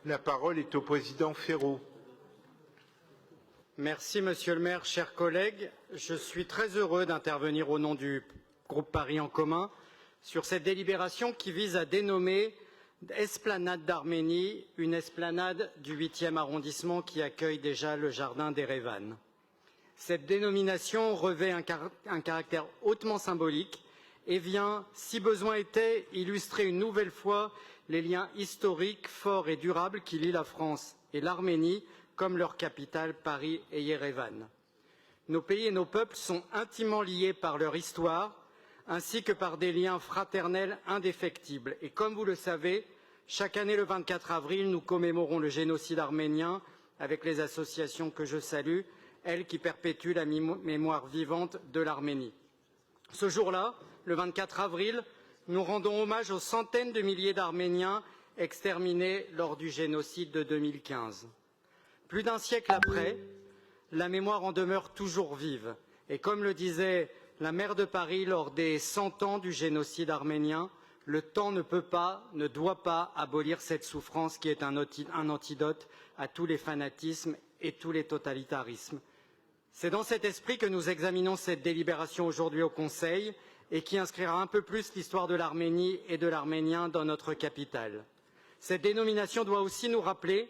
La parole est au président Ferraud. Merci, Monsieur le maire, chers collègues. Je suis très heureux d'intervenir au nom du groupe Paris en commun sur cette délibération qui vise à dénommer Esplanade d'Arménie, une esplanade du 8e arrondissement qui accueille déjà le jardin d'Erevan. Cette dénomination revêt un caractère hautement symbolique et vient, si besoin était, illustrer une nouvelle fois les liens historiques forts et durables qui lient la France et l'Arménie, comme leurs capitales Paris et Yerevan. Nos pays et nos peuples sont intimement liés par leur histoire, ainsi que par des liens fraternels indéfectibles. Et comme vous le savez, chaque année le 24 avril, nous commémorons le génocide arménien avec les associations que je salue, elles qui perpétuent la mémoire vivante de l'Arménie. Ce jour-là, le 24 avril, nous rendons hommage aux centaines de milliers d'Arméniens exterminés lors du génocide de 2015. Plus d'un siècle après, la mémoire en demeure toujours vive. Et comme le disait la maire de Paris lors des 100 ans du génocide arménien, le temps ne peut pas, ne doit pas abolir cette souffrance qui est un antidote à tous les fanatismes et tous les totalitarismes. C'est dans cet esprit que nous examinons cette délibération aujourd'hui au Conseil et qui inscrira un peu plus l'histoire de l'Arménie et de l'Arménien dans notre capitale. Cette dénomination doit aussi nous rappeler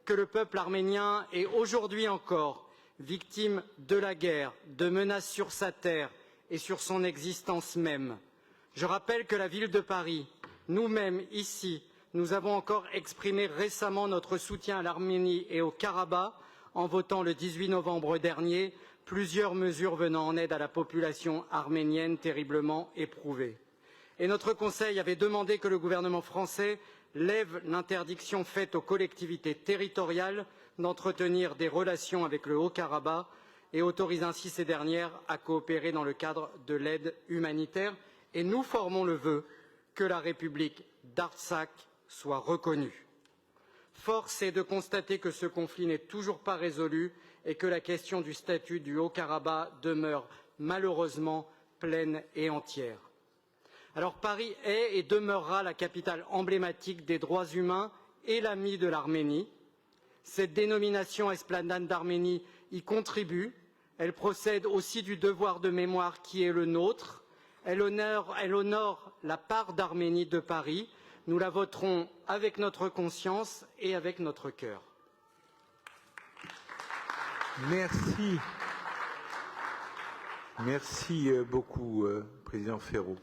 que le peuple arménien est aujourd'hui encore victime de la guerre, de menaces sur sa terre et sur son existence même. Je rappelle que la ville de Paris, nous-mêmes ici, nous avons encore exprimé récemment notre soutien à l'Arménie et au Karabakh en votant le 18 novembre dernier plusieurs mesures venant en aide à la population arménienne terriblement éprouvée. Et notre Conseil avait demandé que le gouvernement français lève l'interdiction faite aux collectivités territoriales d'entretenir des relations avec le Haut-Karabakh et autorise ainsi ces dernières à coopérer dans le cadre de l'aide humanitaire. Et nous formons le vœu que la République d'Artsakh soit reconnue. Force est de constater que ce conflit n'est toujours pas résolu et que la question du statut du Haut-Karabakh demeure malheureusement pleine et entière. Alors Paris est et demeurera la capitale emblématique des droits humains et l'ami de l'Arménie. Cette dénomination Esplanade d'Arménie y contribue. Elle procède aussi du devoir de mémoire qui est le nôtre. Elle honore la part d'Arménie de Paris. Nous la voterons avec notre conscience et avec notre cœur. Merci. Merci beaucoup, Président Ferraud.